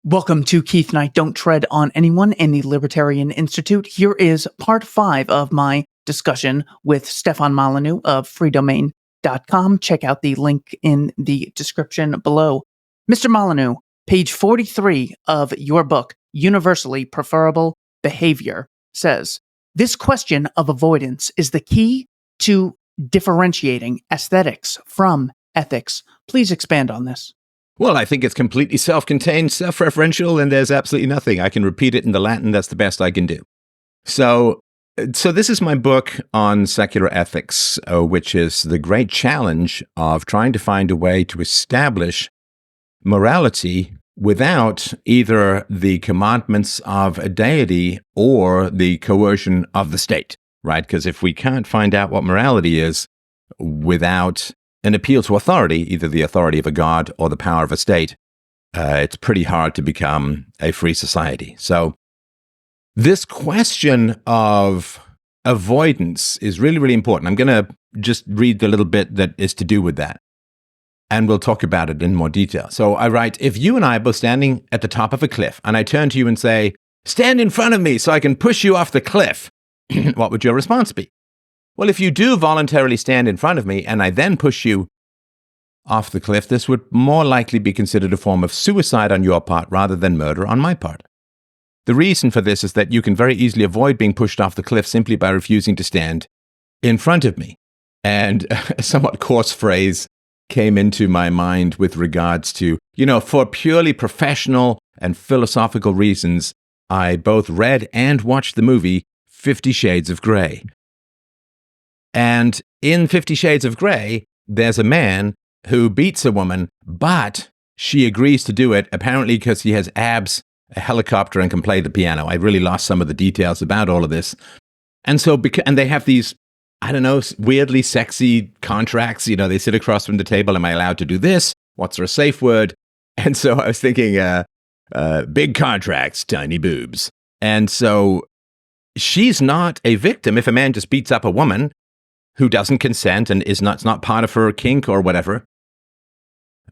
Welcome to Keith and I Don't Tread on Anyone in the Libertarian Institute. Here is part 5 of my discussion with Stefan Molyneux of Freedomain.com. Check out the link in the description below. Mr. Molyneux, page 43 of your book, Universally Preferable Behavior, says, this question of avoidance is the key to differentiating aesthetics from ethics. Please expand on this. Well, I think it's completely self-contained, self-referential, and there's absolutely nothing. I can repeat it in the Latin. That's the best I can do. So this is my book on secular ethics, which is the great challenge of trying to find a way to establish morality without either the commandments of a deity or the coercion of the state, right? Because if we can't find out what morality is without an appeal to authority, either the authority of a god or the power of a state, it's pretty hard to become a free society. So this question of avoidance is really, really important. I'm going to just read the little bit that is to do with that, and we'll talk about it in more detail. So I write, if you and I are both standing at the top of a cliff, and I turn to you and say, stand in front of me so I can push you off the cliff, what would your response be? Well, if you do voluntarily stand in front of me and I then push you off the cliff, this would more likely be considered a form of suicide on your part rather than murder on my part. The reason for this is that you can very easily avoid being pushed off the cliff simply by refusing to stand in front of me. And a somewhat coarse phrase came into my mind with regards to, for purely professional and philosophical reasons, I both read and watched the movie 50 Shades of Grey. And in 50 Shades of Grey, there's a man who beats a woman, but she agrees to do it, apparently because he has abs, a helicopter, and can play the piano. I really lost some of the details about all of this. And so, and they have these, weirdly sexy contracts. They sit across from the table. Am I allowed to do this? What's our safe word? And so I was thinking, big contracts, tiny boobs. And so she's not a victim if a man just beats up a woman who doesn't consent and it's not part of her kink or whatever.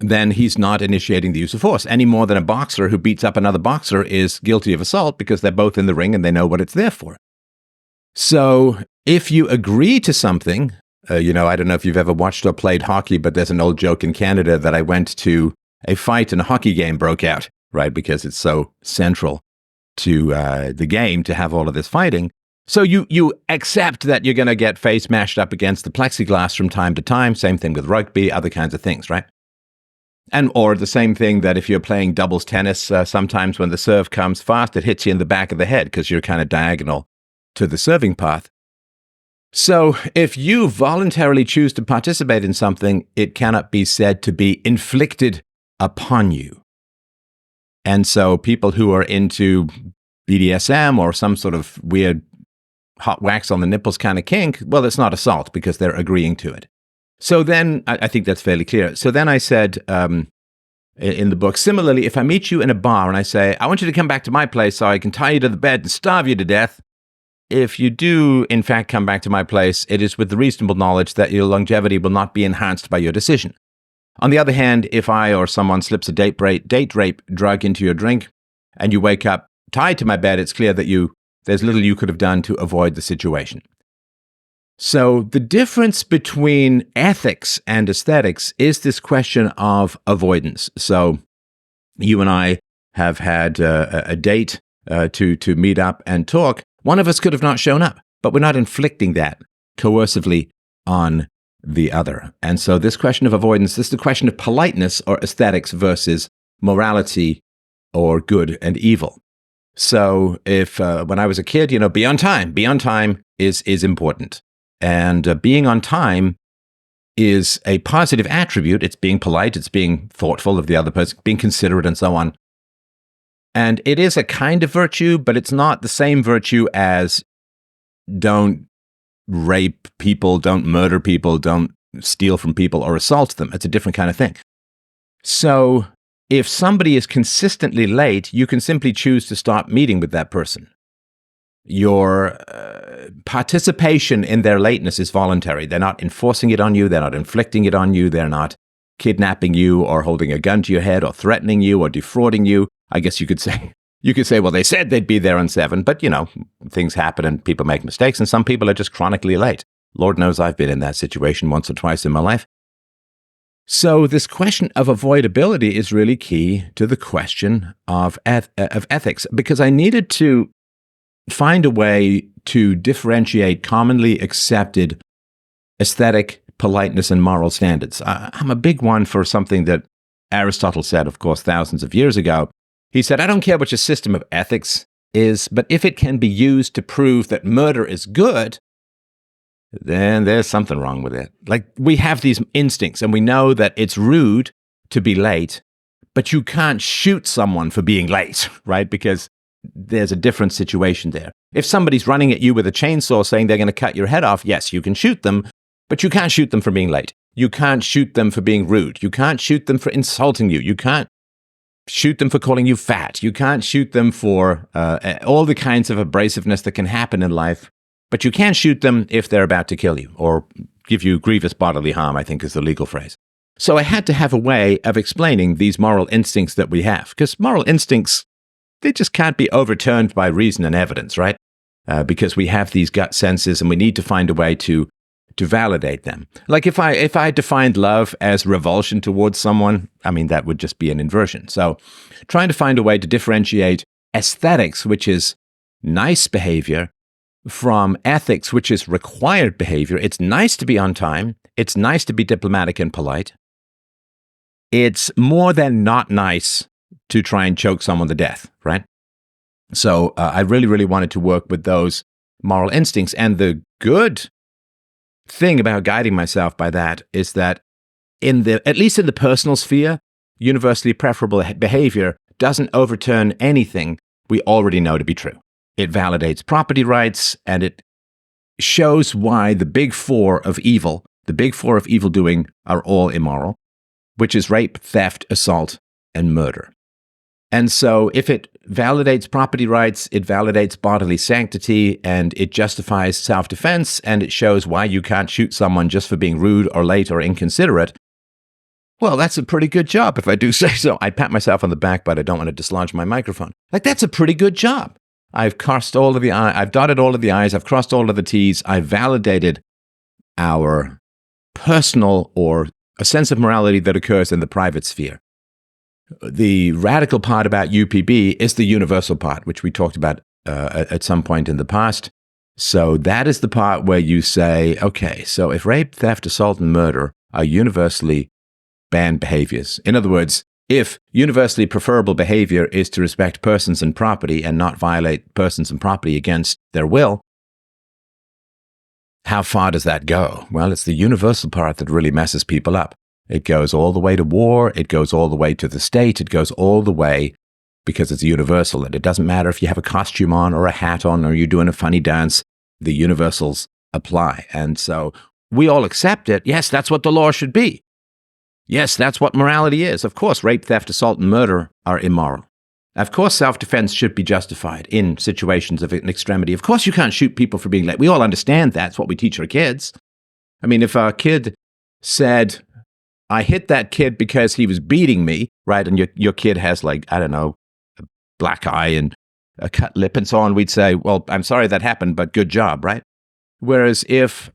Then he's not initiating the use of force any more than a boxer who beats up another boxer is guilty of assault because they're both in the ring and they know what it's there for. So if you agree to something, I don't know if you've ever watched or played hockey, but there's an old joke in Canada that I went to a fight and a hockey game broke out, right? Because it's so central to the game to have all of this fighting. So you accept that you're going to get face mashed up against the plexiglass from time to time. Same thing with rugby, other kinds of things, right? Or the same thing that if you're playing doubles tennis, sometimes when the serve comes fast, it hits you in the back of the head because you're kind of diagonal to the serving path. So if you voluntarily choose to participate in something, it cannot be said to be inflicted upon you. And so people who are into BDSM or some sort of weird hot wax on the nipples kind of kink, well, it's not assault because they're agreeing to it. So then, I think that's fairly clear. So then I said in the book, similarly, if I meet you in a bar and I say, I want you to come back to my place so I can tie you to the bed and starve you to death, if you do, in fact, come back to my place, it is with the reasonable knowledge that your longevity will not be enhanced by your decision. On the other hand, if I or someone slips a date rape drug into your drink and you wake up tied to my bed, it's clear that there's little you could have done to avoid the situation. So the difference between ethics and aesthetics is this question of avoidance. So you and I have had a date to meet up and talk. One of us could have not shown up, but we're not inflicting that coercively on the other. And so this question of avoidance, this is the question of politeness or aesthetics versus morality or good and evil. So if when I was a kid, be on time is important. And being on time is a positive attribute. It's being polite. It's being thoughtful of the other person, being considerate and so on. And it is a kind of virtue, but it's not the same virtue as don't rape people, don't murder people, don't steal from people or assault them. It's a different kind of thing. So if somebody is consistently late, you can simply choose to stop meeting with that person. Your participation in their lateness is voluntary. They're not enforcing it on you. They're not inflicting it on you. They're not kidnapping you or holding a gun to your head or threatening you or defrauding you. I guess you could say, well, they said they'd be there on 7, but, things happen and people make mistakes, and some people are just chronically late. Lord knows I've been in that situation once or twice in my life. So this question of avoidability is really key to the question of ethics, because I needed to find a way to differentiate commonly accepted aesthetic, politeness, and moral standards. I'm a big one for something that Aristotle said, of course, thousands of years ago. He said, I don't care what your system of ethics is, but if it can be used to prove that murder is good, then there's something wrong with it. Like, we have these instincts, and we know that it's rude to be late, but you can't shoot someone for being late, right? Because there's a different situation there. If somebody's running at you with a chainsaw saying they're going to cut your head off, yes, you can shoot them, but you can't shoot them for being late. You can't shoot them for being rude. You can't shoot them for insulting you. You can't shoot them for calling you fat. You can't shoot them for all the kinds of abrasiveness that can happen in life. But you can shoot them if they're about to kill you or give you grievous bodily harm, I think is the legal phrase. So I had to have a way of explaining these moral instincts that we have, because moral instincts, they just can't be overturned by reason and evidence, right? Because we have these gut senses and we need to find a way to validate them. Like if I defined love as revulsion towards someone, I mean, that would just be an inversion. So trying to find a way to differentiate aesthetics, which is nice behavior, from ethics, which is required behavior. It's nice to be on time. It's nice to be diplomatic and polite. It's more than not nice to try and choke someone to death, right? So I really, really wanted to work with those moral instincts. And the good thing about guiding myself by that is that at least in the personal sphere, universally preferable behavior doesn't overturn anything we already know to be true. It validates property rights, and it shows why the big four of evil doing, are all immoral, which is rape, theft, assault, and murder. And so if it validates property rights, it validates bodily sanctity, and it justifies self-defense, and it shows why you can't shoot someone just for being rude or late or inconsiderate, well, that's a pretty good job, if I do say so. I pat myself on the back, but I don't want to dislodge my microphone. Like, that's a pretty good job. I've dotted all of the I's, I've crossed all of the T's, I've validated our personal or a sense of morality that occurs in the private sphere. The radical part about UPB is the universal part, which we talked about at some point in the past. So that is the part where you say, okay, so if rape, theft, assault, and murder are universally banned behaviors, in other words, if universally preferable behavior is to respect persons and property and not violate persons and property against their will, how far does that go? Well, it's the universal part that really messes people up. It goes all the way to war, it goes all the way to the state, it goes all the way because it's universal. And it doesn't matter if you have a costume on or a hat on or you're doing a funny dance, the universals apply. And so we all accept it. Yes, that's what the law should be. Yes, that's what morality is. Of course, rape, theft, assault, and murder are immoral. Of course, self-defense should be justified in situations of an extremity. Of course, you can't shoot people for being late. We all understand that's what we teach our kids. I mean, if our kid said, I hit that kid because he was beating me, right, and your kid has, like, I don't know, a black eye and a cut lip and so on, we'd say, well, I'm sorry that happened, but good job, right? Whereas if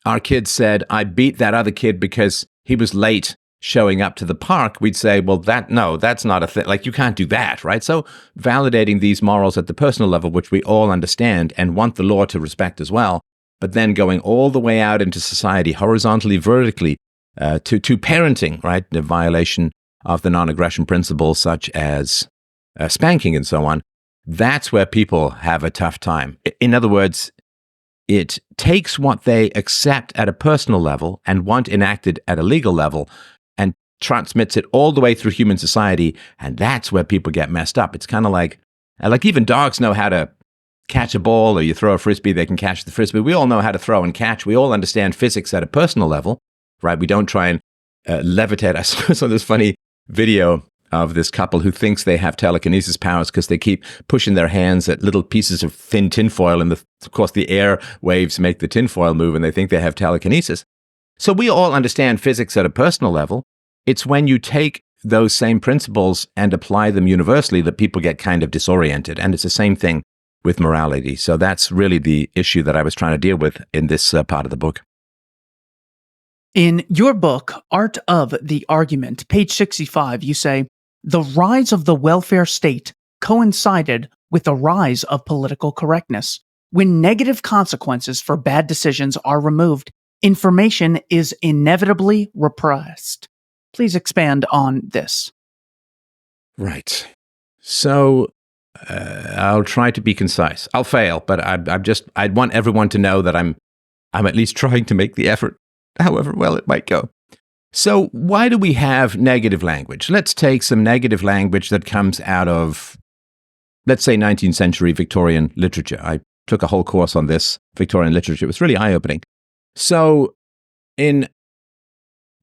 our kid said, I beat that other kid because he was late showing up to the park, we'd say, well, that's not a thing. Like, you can't do that, right? So validating these morals at the personal level, which we all understand and want the law to respect as well, but then going all the way out into society, horizontally, vertically, to parenting, right? The violation of the non-aggression principles, such as spanking and so on. That's where people have a tough time. In other words, it takes what they accept at a personal level and want enacted at a legal level and transmits it all the way through human society, and that's where people get messed up. It's kind of like even dogs know how to catch a ball, or you throw a frisbee, they can catch the frisbee. We all know how to throw and catch. We all understand physics at a personal level, right? We don't try and levitate. I saw this funny video of this couple who thinks they have telekinesis powers because they keep pushing their hands at little pieces of thin tinfoil, and of course the air waves make the tinfoil move, and they think they have telekinesis. So we all understand physics at a personal level. It's when you take those same principles and apply them universally that people get kind of disoriented. And it's the same thing with morality. So that's really the issue that I was trying to deal with in this part of the book. In your book, Art of the Argument, page 65, you say, the rise of the welfare state coincided with the rise of political correctness. When negative consequences for bad decisions are removed, information is inevitably repressed. Please expand on this. Right. So I'll try to be concise. I'll fail, but I want everyone to know that I'm at least trying to make the effort, however well it might go. So why do we have negative language? Let's take some negative language that comes out of, let's say, 19th century Victorian literature. I took a whole course on this Victorian literature. It was really eye-opening. So in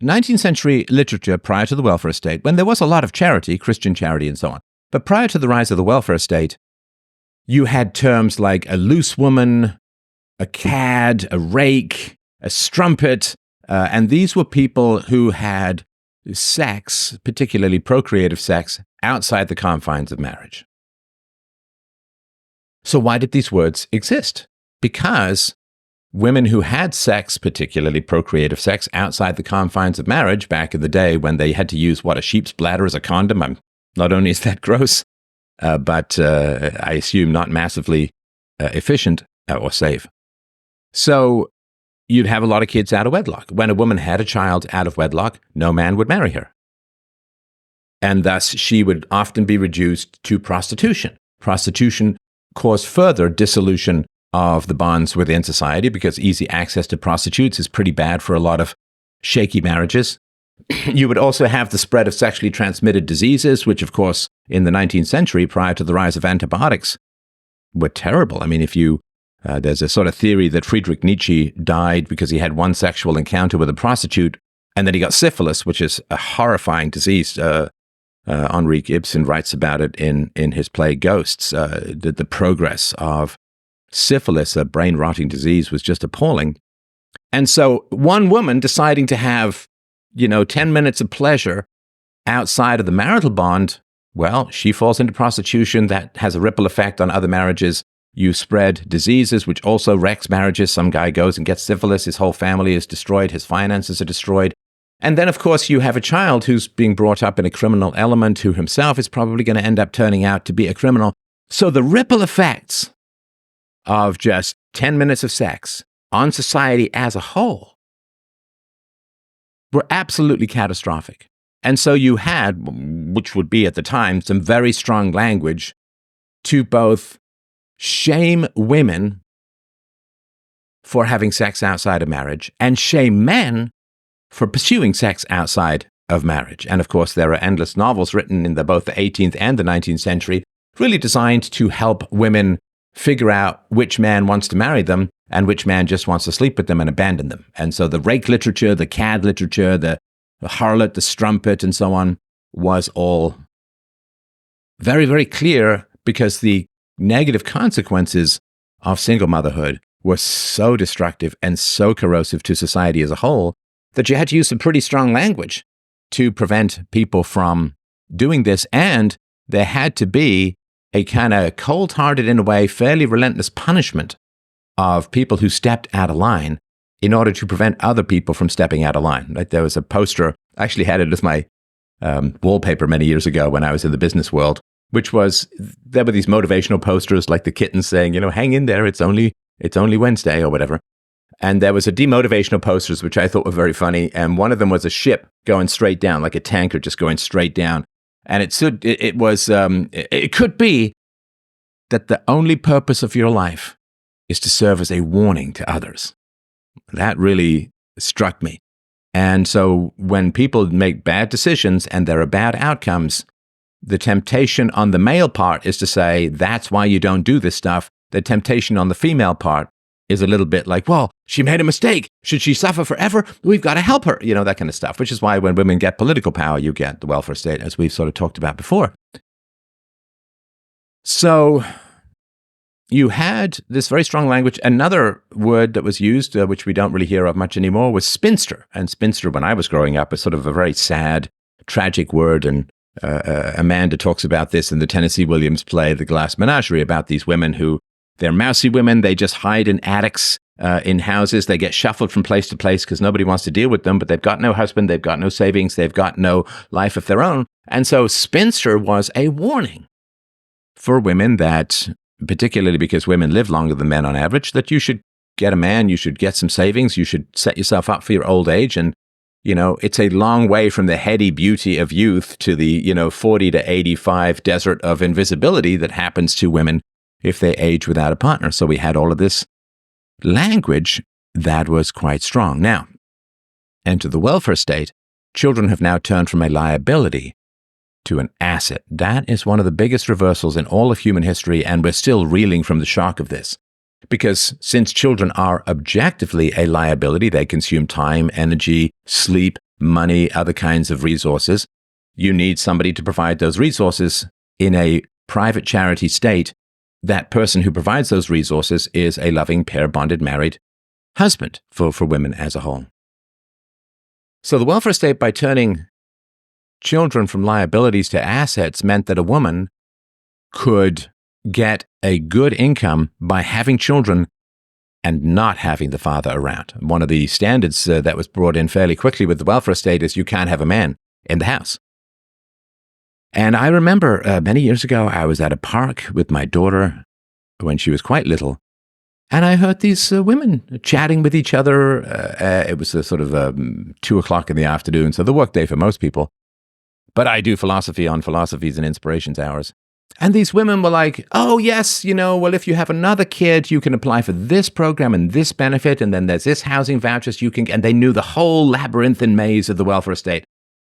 19th century literature, prior to the welfare state, when there was a lot of charity, Christian charity and so on, but prior to the rise of the welfare state, you had terms like a loose woman, a cad, a rake, a strumpet, and these were people who had sex, particularly procreative sex, outside the confines of marriage. So why did these words exist? Because women who had sex, particularly procreative sex, outside the confines of marriage back in the day when they had to use, a sheep's bladder as a condom. Not only is that gross, but I assume not massively efficient or safe. So you'd have a lot of kids out of wedlock. When a woman had a child out of wedlock, no man would marry her. And thus she would often be reduced to prostitution. Prostitution caused further dissolution of the bonds within society because easy access to prostitutes is pretty bad for a lot of shaky marriages. You would also have the spread of sexually transmitted diseases, which, of course, in the 19th century, prior to the rise of antibiotics, were terrible. I mean, there's a sort of theory that Friedrich Nietzsche died because he had one sexual encounter with a prostitute, and then he got syphilis, which is a horrifying disease. Henrik Ibsen writes about it in his play Ghosts. The progress of syphilis, a brain-rotting disease, was just appalling. And so one woman deciding to have, 10 minutes of pleasure outside of the marital bond, well, she falls into prostitution. That has a ripple effect on other marriages. You spread diseases, which also wrecks marriages. Some guy goes and gets syphilis. His whole family is destroyed. His finances are destroyed. And then, of course, you have a child who's being brought up in a criminal element who himself is probably going to end up turning out to be a criminal. So the ripple effects of just 10 minutes of sex on society as a whole were absolutely catastrophic. And so you had, which would be at the time, some very strong language to both shame women for having sex outside of marriage and shame men for pursuing sex outside of marriage. And of course, there are endless novels written in both the 18th and the 19th century, really designed to help women figure out which man wants to marry them and which man just wants to sleep with them and abandon them. And so the rake literature, the cad literature, the harlot, the strumpet, and so on was all very, very clear because the negative consequences of single motherhood were so destructive and so corrosive to society as a whole that you had to use some pretty strong language to prevent people from doing this. And there had to be a kind of cold-hearted, in a way, fairly relentless punishment of people who stepped out of line in order to prevent other people from stepping out of line. Like there was a poster, I actually had it as my wallpaper many years ago when I was in the business world, which was, there were these motivational posters like the kittens saying, hang in there, it's only Wednesday or whatever. And there was a demotivational posters, which I thought were very funny. And one of them was a ship going straight down, like a tanker just going straight down. And it could be that the only purpose of your life is to serve as a warning to others. That really struck me. And so when people make bad decisions and there are bad outcomes, the temptation on the male part is to say, that's why you don't do this stuff. The temptation on the female part is a little bit like, well, she made a mistake. Should she suffer forever? We've got to help her. That kind of stuff, which is why when women get political power, you get the welfare state, as we've sort of talked about before. So you had this very strong language. Another word that was used, which we don't really hear of much anymore, was spinster. And spinster, when I was growing up, was sort of a very sad tragic word. And Amanda talks about this in the Tennessee Williams play, The Glass Menagerie, about these women who, they're mousy women. They just hide in attics, in houses. They get shuffled from place to place because nobody wants to deal with them, but they've got no husband. They've got no savings. They've got no life of their own. And so spinster was a warning for women that, particularly because women live longer than men on average, that you should get a man, you should get some savings, you should set yourself up for your old age. And, you know, it's a long way from the heady beauty of youth to the, 40 to 85 desert of invisibility that happens to women if they age without a partner. So we had all of this language that was quite strong. Now, enter the welfare state. Children have now turned from a liability to an asset. That is one of the biggest reversals in all of human history, and we're still reeling from the shock of this. Because since children are objectively a liability, they consume time, energy, sleep, money, other kinds of resources, you need somebody to provide those resources. In a private charity state, that person who provides those resources is a loving, pair-bonded, married husband for women as a whole. So the welfare state, by turning children from liabilities to assets, meant that a woman could get a good income by having children and not having the father around. One of the standards that was brought in fairly quickly with the welfare state is you can't have a man in the house. And I remember many years ago, I was at a park with my daughter when she was quite little, and I heard these women chatting with each other. It was a sort of 2:00 in the afternoon, so the workday for most people. But I do philosophy on Philosophies and Inspirations hours. And these women were like, oh, yes, well, if you have another kid, you can apply for this program and this benefit, and then there's this housing vouchers you can get. And they knew the whole labyrinthine maze of the welfare state.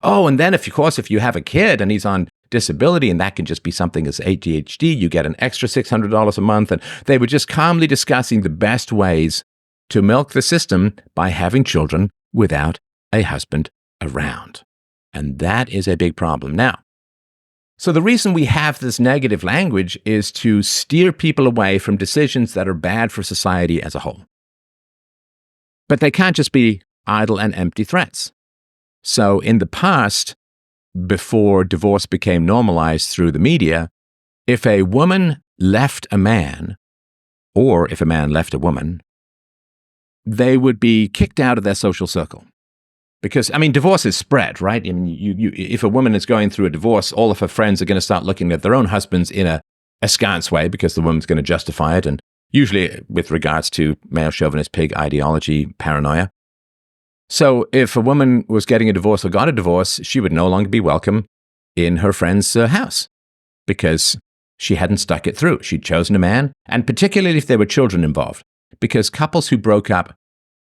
Oh, and then, of course, if you have a kid and he's on disability, and that can just be something as ADHD, you get an extra $600 a month. And they were just calmly discussing the best ways to milk the system by having children without a husband around. And that is a big problem. Now, so the reason we have this negative language is to steer people away from decisions that are bad for society as a whole. But they can't just be idle and empty threats. So in the past, before divorce became normalized through the media, if a woman left a man, or if a man left a woman, they would be kicked out of their social circle. Because, divorce is spread, right? If a woman is going through a divorce, all of her friends are going to start looking at their own husbands in a askance way because the woman's going to justify it, and usually with regards to male chauvinist pig ideology, paranoia. So if a woman was getting a divorce or got a divorce, she would no longer be welcome in her friend's house because she hadn't stuck it through. She'd chosen a man, and particularly if there were children involved, because couples who broke up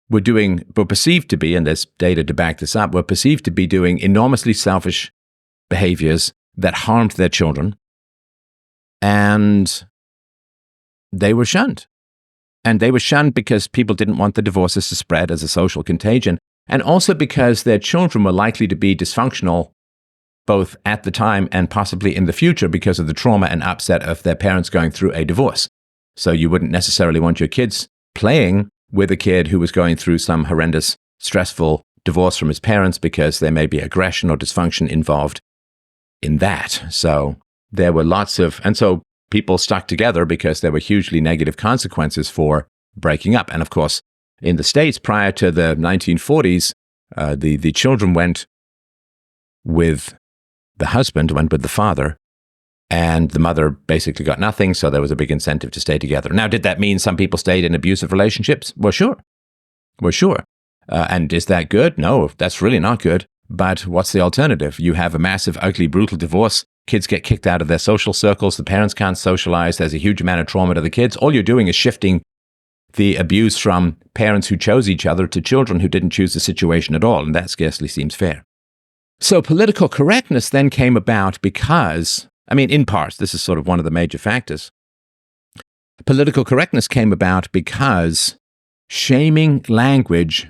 were perceived to be, and there's data to back this up, were perceived to be doing enormously selfish behaviors that harmed their children, and they were shunned. And they were shunned because people didn't want the divorces to spread as a social contagion, and also because their children were likely to be dysfunctional both at the time and possibly in the future because of the trauma and upset of their parents going through a divorce. So you wouldn't necessarily want your kids playing with a kid who was going through some horrendous, stressful divorce from his parents because there may be aggression or dysfunction involved in that. So there were and so people stuck together because there were hugely negative consequences for breaking up. And of course, in the States prior to the 1940s, the children went with the husband, went with the father, and the mother basically got nothing, so there was a big incentive to stay together. Now, did that mean some people stayed in abusive relationships? Well, sure. And is that good? No, that's really not good. But what's the alternative? You have a massive, ugly, brutal divorce. Kids get kicked out of their social circles. The parents can't socialize. There's a huge amount of trauma to the kids. All you're doing is shifting the abuse from parents who chose each other to children who didn't choose the situation at all, and that scarcely seems fair. So political correctness then came about because, in part, this is sort of one of the major factors. Political correctness came about because shaming language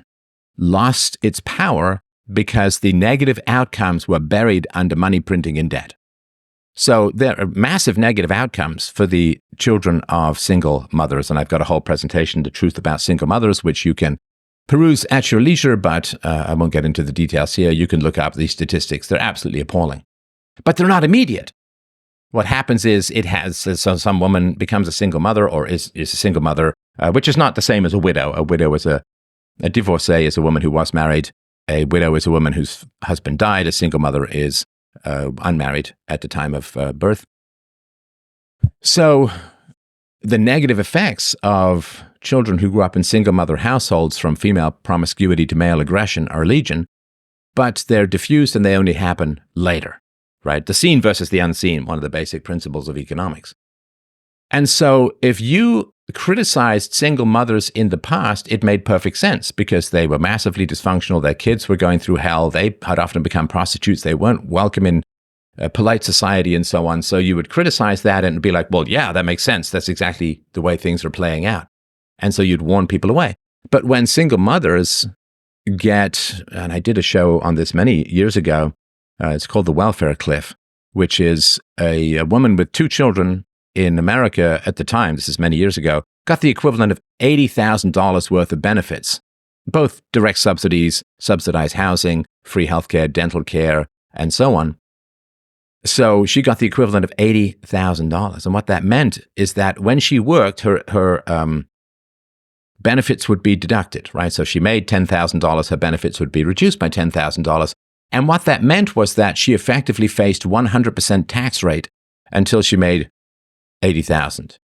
lost its power because the negative outcomes were buried under money printing and debt. So there are massive negative outcomes for the children of single mothers. And I've got a whole presentation, The Truth About Single Mothers, which you can peruse at your leisure, but I won't get into the details here. You can look up these statistics. They're absolutely appalling. But they're not immediate. What happens is so some woman becomes a single mother or is a single mother, which is not the same as a widow. A widow is a divorcee is a woman who was married. A widow is a woman whose husband died. A single mother is unmarried at the time of birth. So the negative effects of children who grew up in single mother households, from female promiscuity to male aggression, are legion, but they're diffused and they only happen later, right? The seen versus the unseen, one of the basic principles of economics. And so if you criticized single mothers in the past, it made perfect sense because they were massively dysfunctional. Their kids were going through hell. They had often become prostitutes. They weren't welcome in polite society and so on. So you would criticize that and be like, well, yeah, that makes sense. That's exactly the way things are playing out. And so you'd warn people away. But when single mothers get, and I did a show on this many years ago, it's called The Welfare Cliff, which is a woman with 2 children in America at the time, this is many years ago, got the equivalent of $80,000 worth of benefits, both direct subsidies, subsidized housing, free healthcare, dental care, and so on. So she got the equivalent of $80,000. And what that meant is that when she worked, her benefits would be deducted, right? So she made $10,000, her benefits would be reduced by $10,000. And what that meant was that she effectively faced 100% tax rate until she made $80,000,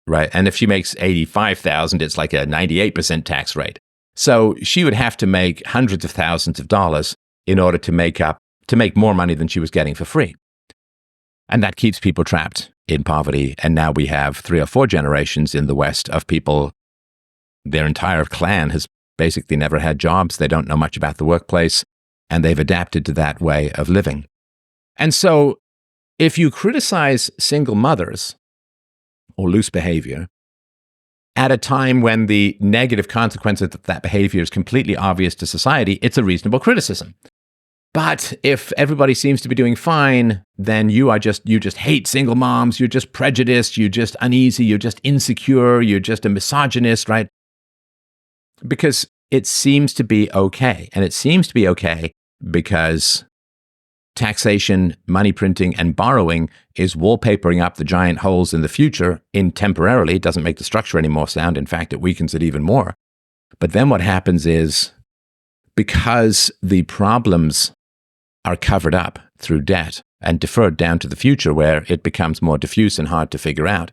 right? And if she makes $85,000, it's like a 98% tax rate. So she would have to make hundreds of thousands of dollars in order to make more money than she was getting for free. And that keeps people trapped in poverty. And now we have 3 or 4 generations in the West of people, their entire clan has basically never had jobs. They don't know much about the workplace, and they've adapted to that way of living. And so if you criticize single mothers or loose behavior at a time when the negative consequences of that behavior is completely obvious to society, it's a reasonable criticism. But if everybody seems to be doing fine, then you just hate single moms, you're just prejudiced, you're just uneasy, you're just insecure, you're just a misogynist, right? Because it seems to be okay. And it seems to be okay because taxation, money printing, and borrowing is wallpapering up the giant holes in the future temporarily. It doesn't make the structure any more sound. In fact, it weakens it even more. But then what happens is, because the problems are covered up through debt and deferred down to the future where it becomes more diffuse and hard to figure out,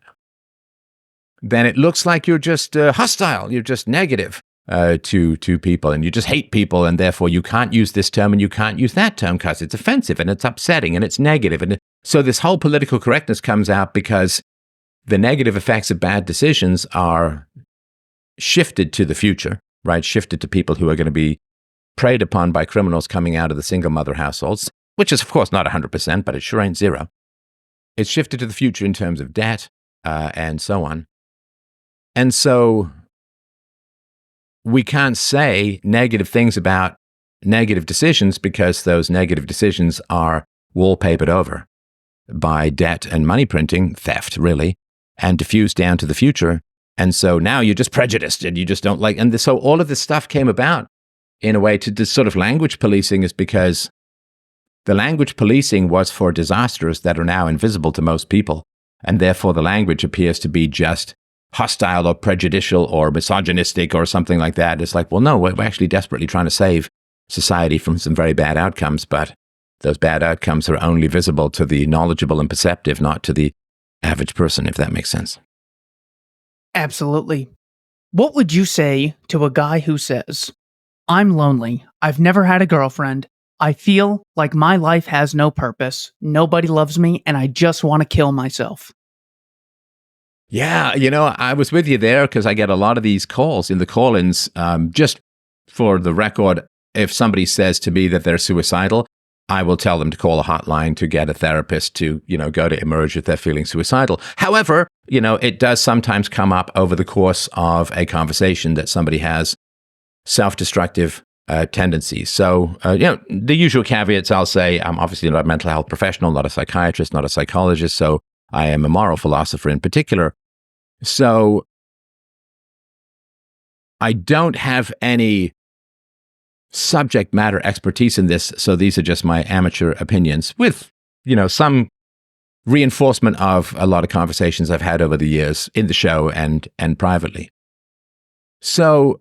then it looks like you're just hostile, you're just negative to people, and you just hate people, and therefore you can't use this term and you can't use that term because it's offensive and it's upsetting and it's negative. And so this whole political correctness comes out because the negative effects of bad decisions are shifted to the future, right? Shifted to people who are going to be preyed upon by criminals coming out of the single mother households, which is, of course, not 100%, but it sure ain't zero. It's shifted to the future in terms of debt and so on. And so we can't say negative things about negative decisions because those negative decisions are wallpapered over by debt and money printing, theft, really, and diffused down to the future. And so now you're just prejudiced and you just don't like, and so all of this stuff came about in a way to this sort of language policing is because the language policing was for disasters that are now invisible to most people. And therefore the language appears to be just hostile or prejudicial or misogynistic or something like that. It's like, well, no, we're actually desperately trying to save society from some very bad outcomes, but those bad outcomes are only visible to the knowledgeable and perceptive, not to the average person, if that makes sense. Absolutely. What would you say to a guy who says, I'm lonely, I've never had a girlfriend, I feel like my life has no purpose, nobody loves me, and I just want to kill myself? Yeah, I was with you there because I get a lot of these calls in the call-ins. Just for the record, if somebody says to me that they're suicidal, I will tell them to call a hotline to get a therapist to, go to Emerge if they're feeling suicidal. However, it does sometimes come up over the course of a conversation that somebody has self-destructive tendencies. So, the usual caveats I'll say, I'm obviously not a mental health professional, not a psychiatrist, not a psychologist, so I am a moral philosopher in particular. So I don't have any subject matter expertise in this, so these are just my amateur opinions with, some reinforcement of a lot of conversations I've had over the years in the show and privately. So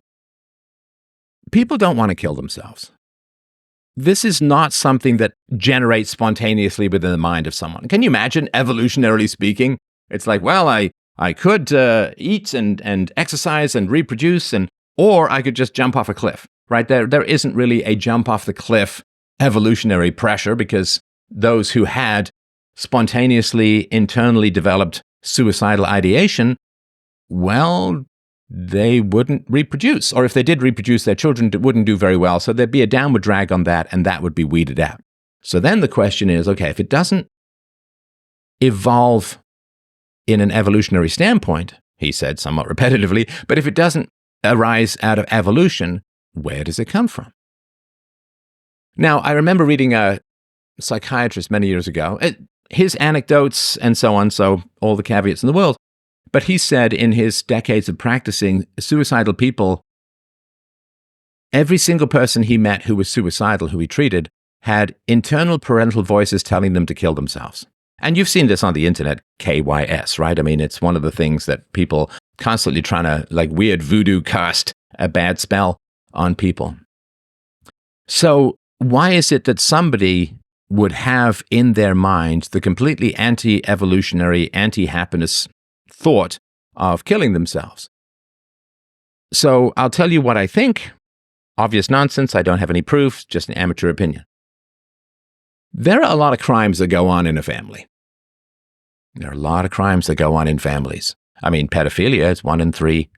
people don't want to kill themselves. This is not something that generates spontaneously within the mind of someone. Can you imagine, evolutionarily speaking? It's like, well, I could eat and exercise and reproduce, or I could just jump off a cliff, right? There isn't really a jump off the cliff evolutionary pressure, because those who had spontaneously internally developed suicidal ideation, well, they wouldn't reproduce. Or if they did reproduce, their children wouldn't do very well. So there'd be a downward drag on that, and that would be weeded out. So then the question is, okay, if it doesn't evolve in an evolutionary standpoint, he said somewhat repetitively, but if it doesn't arise out of evolution, where does it come from? Now, I remember reading a psychiatrist many years ago, his anecdotes and so on, so all the caveats in the world, but he said in his decades of practicing, suicidal people, every single person he met who was suicidal, who he treated, had internal parental voices telling them to kill themselves. And you've seen this on the internet, KYS, right? I mean, it's one of the things that people constantly trying to, like weird voodoo, cast a bad spell on people. So why is it that somebody would have in their mind the completely anti-evolutionary, anti-happiness thought of killing themselves? So I'll tell you what I think. Obvious nonsense. I don't have any proof, just an amateur opinion. There are a lot of crimes that go on in a family. There are a lot of crimes that go on in families. I mean, pedophilia is 1 in 3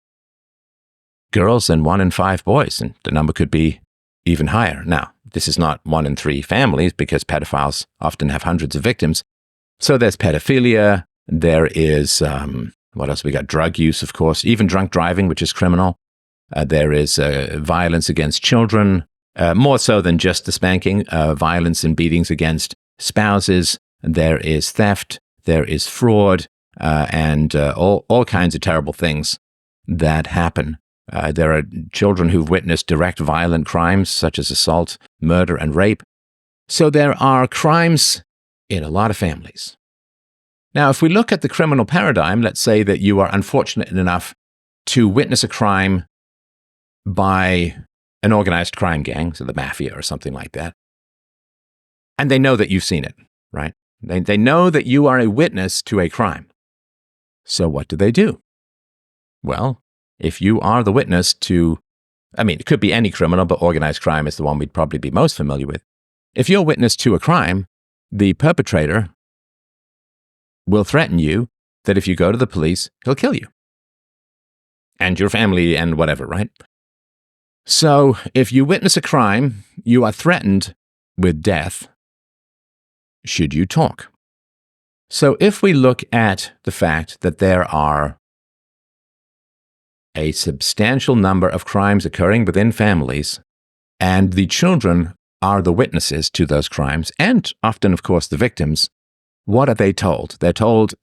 girls and 1 in 5 boys, and the number could be even higher. Now, this is not 1 in 3 families, because pedophiles often have hundreds of victims. So there's pedophilia. There is, what else? We got drug use, of course, even drunk driving, which is criminal. There is violence against children, more so than just the spanking, violence and beatings against spouses. There is theft. There is fraud, and all kinds of terrible things that happen. There are children who've witnessed direct violent crimes, such as assault, murder, and rape. So there are crimes in a lot of families. Now, if we look at the criminal paradigm, let's say that you are unfortunate enough to witness a crime by an organized crime gang, so the mafia or something like that, and they know that you've seen it, right? They know that you are a witness to a crime. So what do? Well, if you are the witness to, it could be any criminal, but organized crime is the one we'd probably be most familiar with. If you're witness to a crime, the perpetrator will threaten you that if you go to the police, he'll kill you. And your family and whatever, right? So if you witness a crime, you are threatened with death should you talk. So if we look at the fact that there are a substantial number of crimes occurring within families, and the children are the witnesses to those crimes, and often, of course, the victims, what are they told? They're told,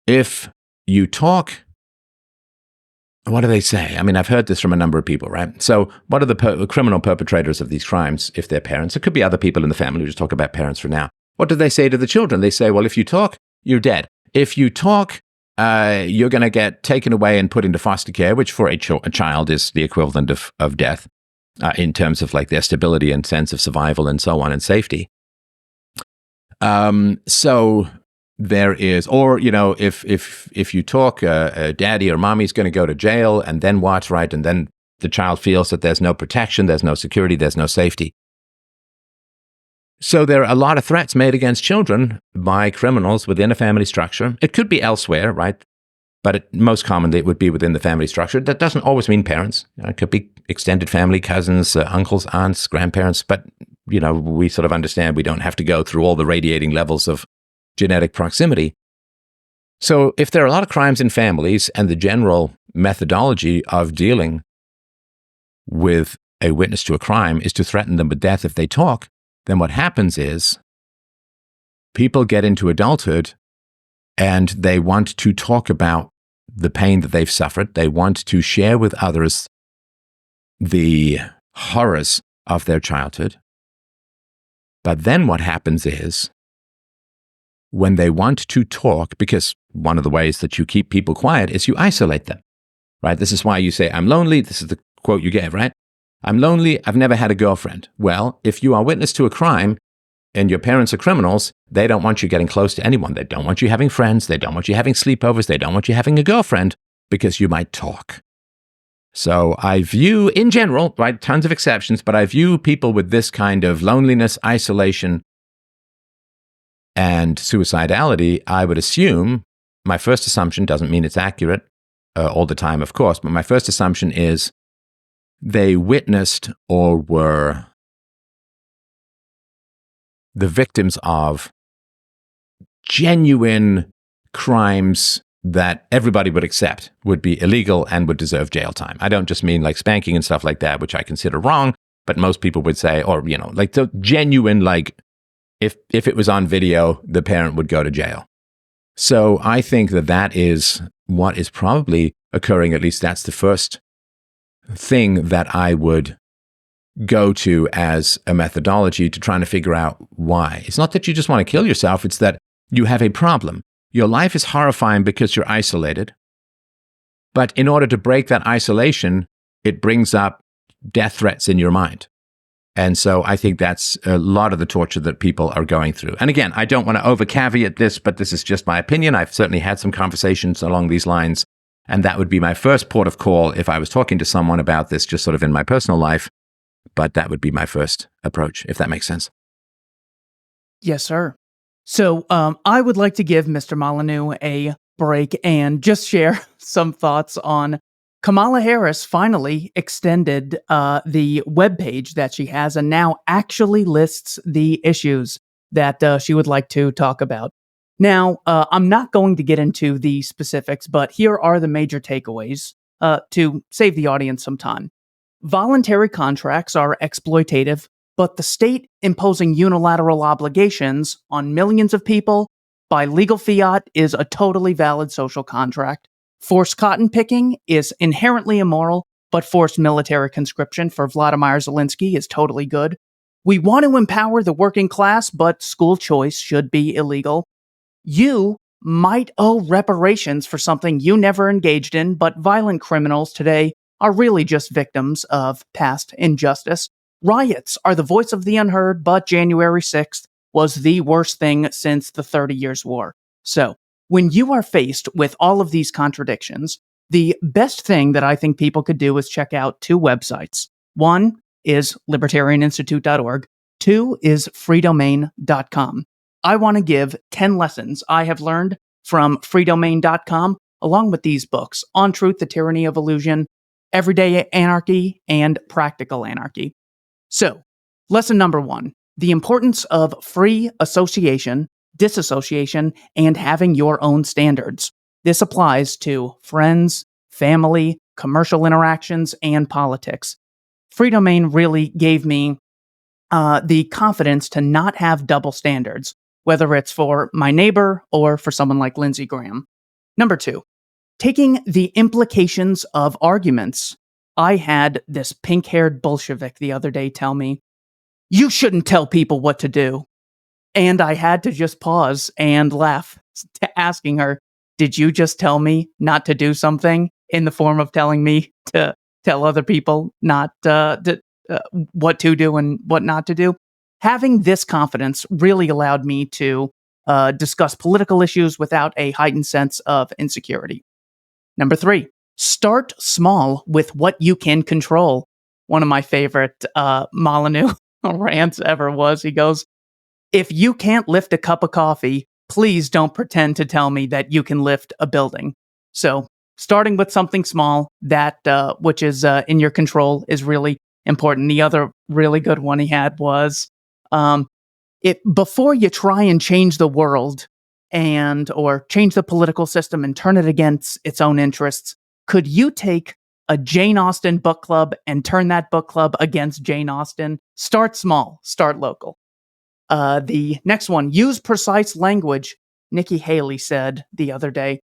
if you talk, what do they say? I've heard this from a number of people, right? So what are the criminal perpetrators of these crimes, if they're parents? It could be other people in the family. We just talk about parents for now. What do they say to the children? They say, well, if you talk, you're dead. If you talk, you're going to get taken away and put into foster care, which for a child is the equivalent of death in terms of like their stability and sense of survival and so on and safety. So there is, or, if you talk, daddy or mommy's going to go to jail, and then what, right? And then the child feels that there's no protection, there's no security, there's no safety. So there are a lot of threats made against children by criminals within a family structure. It could be elsewhere, right? But most commonly it would be within the family structure. That doesn't always mean parents. It could be extended family, cousins, uncles, aunts, grandparents. But, we sort of understand we don't have to go through all the radiating levels of genetic proximity. So if there are a lot of crimes in families, and the general methodology of dealing with a witness to a crime is to threaten them with death if they talk, then what happens is people get into adulthood and they want to talk about the pain that they've suffered. They want to share with others the horrors of their childhood. But then what happens is, when they want to talk, because one of the ways that you keep people quiet is you isolate them, right? This is why you say, I'm lonely. This is the quote you gave, right? I'm lonely. I've never had a girlfriend. Well, if you are witness to a crime and your parents are criminals, they don't want you getting close to anyone. They don't want you having friends. They don't want you having sleepovers. They don't want you having a girlfriend because you might talk. So I view, in general, right, tons of exceptions, but I view people with this kind of loneliness, isolation, and suicidality, I would assume, my first assumption doesn't mean it's accurate all the time, of course, but my first assumption is they witnessed or were the victims of genuine crimes that everybody would accept would be illegal and would deserve jail time. I don't just mean like spanking and stuff like that, which I consider wrong, but most people would say, or, like the genuine, like if it was on video, the parent would go to jail. So I think that is what is probably occurring. At least that's the first thing that I would go to as a methodology to trying to figure out why. It's not that you just want to kill yourself. It's that you have a problem. Your life is horrifying because you're isolated. But in order to break that isolation, it brings up death threats in your mind. And so I think that's a lot of the torture that people are going through. And again, I don't want to over caveat this, but this is just my opinion. I've certainly had some conversations along these lines. And that would be my first port of call if I was talking to someone about this, just sort of in my personal life. But that would be my first approach, if that makes sense. Yes, sir. So I would like to give Mr. Molyneux a break and just share some thoughts on Kamala Harris finally extended the webpage that she has and now actually lists the issues that she would like to talk about. Now, I'm not going to get into the specifics, but here are the major takeaways to save the audience some time. Voluntary contracts are exploitative, but the state imposing unilateral obligations on millions of people by legal fiat is a totally valid social contract. Forced cotton picking is inherently immoral, but forced military conscription for Vladimir Zelensky is totally good. We want to empower the working class, but school choice should be illegal. You might owe reparations for something you never engaged in, but violent criminals today are really just victims of past injustice. Riots are the voice of the unheard, but January 6th was the worst thing since the 30 Years' War. So, when you are faced with all of these contradictions, the best thing that I think people could do is check out two websites. One is libertarianinstitute.org. Two is freedomain.com. I want to give 10 lessons I have learned from freedomain.com, along with these books, On Truth, The Tyranny of Illusion, Everyday Anarchy, and Practical Anarchy. So, lesson number 1, the importance of free association, disassociation, and having your own standards. This applies to friends, family, commercial interactions, and politics. Freedomain really gave me the confidence to not have double standards, whether it's for my neighbor or for someone like Lindsey Graham. Number 2, taking the implications of arguments. I had this pink-haired Bolshevik the other day tell me, "You shouldn't tell people what to do." And I had to just pause and laugh, asking her, "Did you just tell me not to do something in the form of telling me to tell other people not what to do and what not to do?" Having this confidence really allowed me to discuss political issues without a heightened sense of insecurity. Number 3, start small with what you can control. One of my favorite Molyneux rants ever was, he goes, "If you can't lift a cup of coffee, please don't pretend to tell me that you can lift a building." So starting with something small that which is in your control is really important. The other really good one he had was, before you try and change the world or change the political system and turn it against its own interests, could you take a Jane Austen book club and turn that book club against Jane Austen? Start small, start local. The next one, use precise language. Nikki Haley said the other day,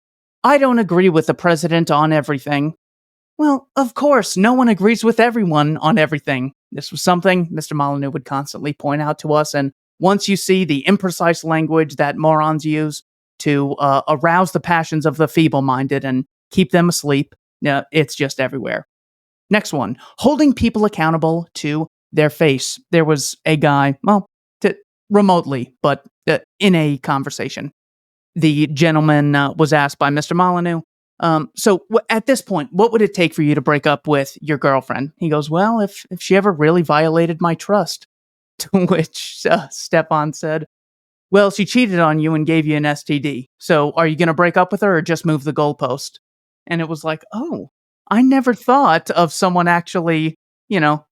"I don't agree with the president on everything." Well, of course, no one agrees with everyone on everything. This was something Mr. Molyneux would constantly point out to us. And once you see the imprecise language that morons use to arouse the passions of the feeble-minded and keep them asleep, it's just everywhere. Next one, holding people accountable to their face. There was a guy, remotely, but in a conversation. The gentleman was asked by Mr. Molyneux, at this point, what would it take for you to break up with your girlfriend? He goes, well, if she ever really violated my trust. To which Stefan said, well, she cheated on you and gave you an STD. So are you going to break up with her or just move the goalpost? And it was like, oh, I never thought of someone actually,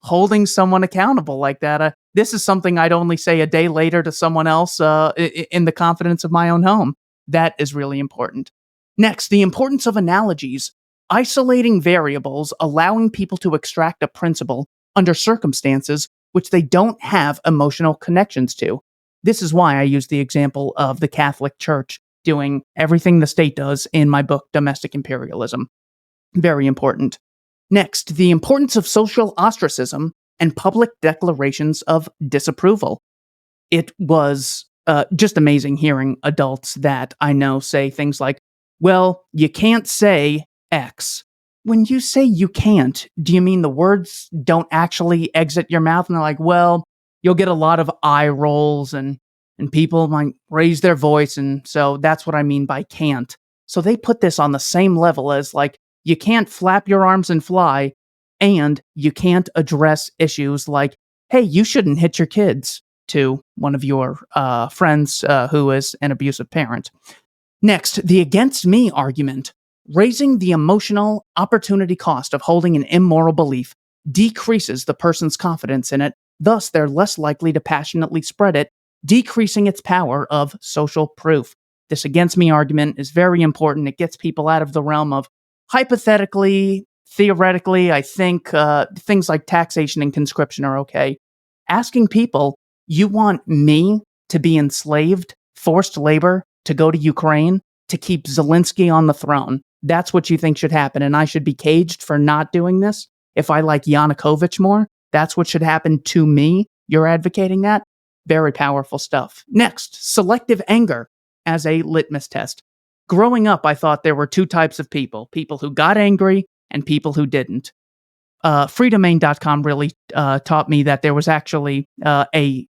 holding someone accountable like that. This is something I'd only say a day later to someone else in the confidence of my own home. That is really important. Next, the importance of analogies. Isolating variables, allowing people to extract a principle under circumstances which they don't have emotional connections to. This is why I use the example of the Catholic Church doing everything the state does in my book, Domestic Imperialism. Very important. Next, the importance of social ostracism and public declarations of disapproval. It was just amazing hearing adults that I know say things like, well, you can't say X. When you say you can't, do you mean the words don't actually exit your mouth? And they're like, well, you'll get a lot of eye rolls and people might raise their voice. And so that's what I mean by can't. So they put this on the same level as like, you can't flap your arms and fly, and you can't address issues like, hey, you shouldn't hit your kids, to one of your friends who is an abusive parent. Next, the against me argument. Raising the emotional opportunity cost of holding an immoral belief decreases the person's confidence in it, thus they're less likely to passionately spread it, decreasing its power of social proof. This against me argument is very important. It gets people out of the realm of hypothetically, theoretically, I think things like taxation and conscription are okay. Asking people, you want me to be enslaved, forced labor, to go to Ukraine, to keep Zelensky on the throne. That's what you think should happen, and I should be caged for not doing this? If I like Yanukovych more, that's what should happen to me? You're advocating that? Very powerful stuff. Next, selective anger as a litmus test. Growing up, I thought there were two types of people who got angry and people who didn't. Freedomain.com really taught me that there was actually a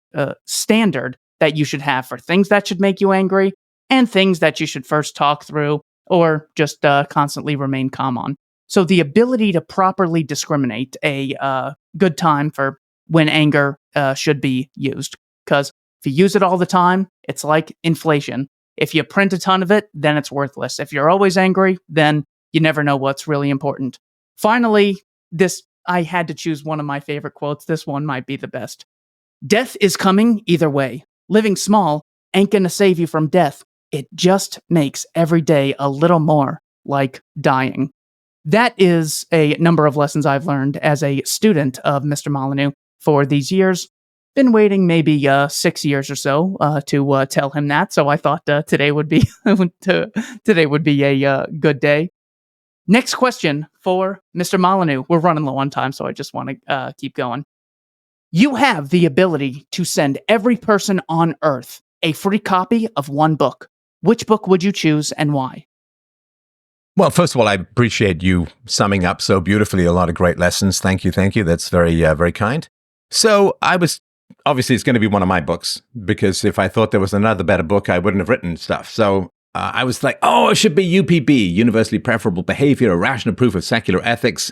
standard that you should have for things that should make you angry and things that you should first talk through or just constantly remain calm on. So the ability to properly discriminate a good time for when anger should be used. Because if you use it all the time, it's like inflation. If you print a ton of it, then it's worthless. If you're always angry, then you never know what's really important. Finally, I had to choose one of my favorite quotes. This one might be the best. Death is coming either way. Living small ain't gonna save you from death. It just makes every day a little more like dying. That is a number of lessons I've learned as a student of Mr. Molyneux for these years. Been waiting maybe 6 years or so to tell him that. So I thought today would be a good day. Next question for Mr. Molyneux. We're running low on time, so I just want to keep going. You have the ability to send every person on Earth a free copy of one book. Which book would you choose and why? Well, first of all, I appreciate you summing up so beautifully a lot of great lessons. Thank you. That's very, very kind. So obviously it's going to be one of my books, because if I thought there was another better book, I wouldn't have written stuff. So I was like, it should be UPB, Universally Preferable Behavior, A Rational Proof of Secular Ethics.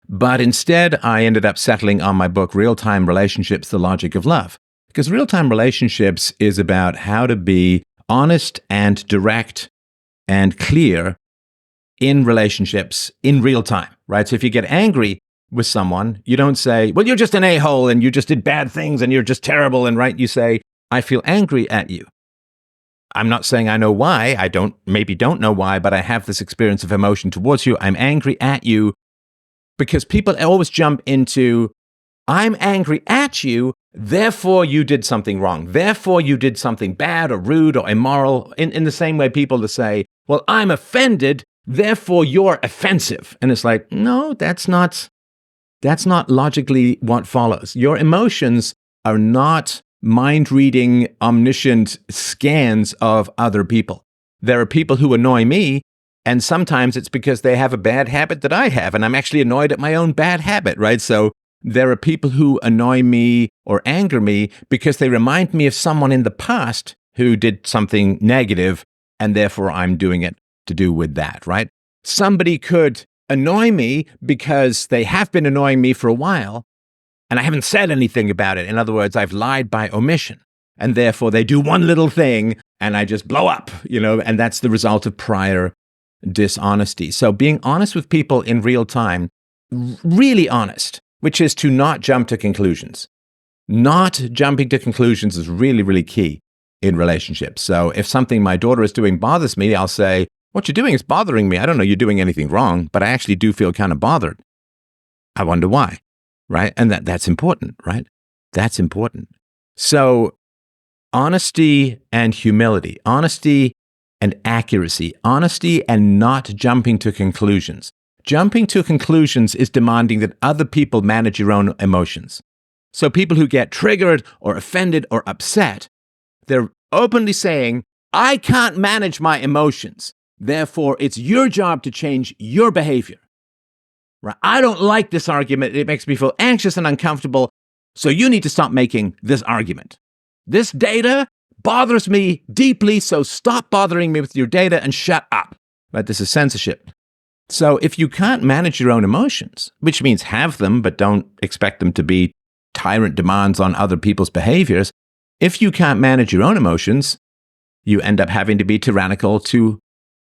But instead, I ended up settling on my book, Real-Time Relationships, The Logic of Love. Because real-time relationships is about how to be honest and direct and clear in relationships in real time, right? So if you get angry with someone, you don't say, well, you're just an a-hole and you just did bad things and you're just terrible. And right, you say, I feel angry at you. I'm not saying I know why. I don't know why, but I have this experience of emotion towards you. I'm angry at you, because people always jump into, I'm angry at you, therefore you did something wrong. Therefore you did something bad or rude or immoral. In the same way people to say, well, I'm offended, therefore you're offensive. And it's like, no, that's not That's not logically what follows. Your emotions are not mind-reading, omniscient scans of other people. There are people who annoy me, and sometimes it's because they have a bad habit that I have, and I'm actually annoyed at my own bad habit, right? So there are people who annoy me or anger me because they remind me of someone in the past who did something negative, and therefore I'm doing it to do with that, right? Somebody could annoy me because they have been annoying me for a while, and I haven't said anything about it. In other words, I've lied by omission, and therefore they do one little thing, and I just blow up, and that's the result of prior dishonesty. So being honest with people in real time, really honest, which is to not jump to conclusions. Not jumping to conclusions is really, really key in relationships. So if something my daughter is doing bothers me, I'll say, what you're doing is bothering me. I don't know you're doing anything wrong, but I actually do feel kind of bothered. I wonder why, right? And that's important, right? That's important. So honesty and humility, honesty and accuracy, honesty and not jumping to conclusions. Jumping to conclusions is demanding that other people manage your own emotions. So people who get triggered or offended or upset, they're openly saying, I can't manage my emotions. Therefore, it's your job to change your behavior. Right? I don't like this argument. It makes me feel anxious and uncomfortable. So you need to stop making this argument. This data bothers me deeply, so stop bothering me with your data and shut up. Right? This is censorship. So if you can't manage your own emotions, which means have them, but don't expect them to be tyrant demands on other people's behaviors, if you can't manage your own emotions, you end up having to be tyrannical to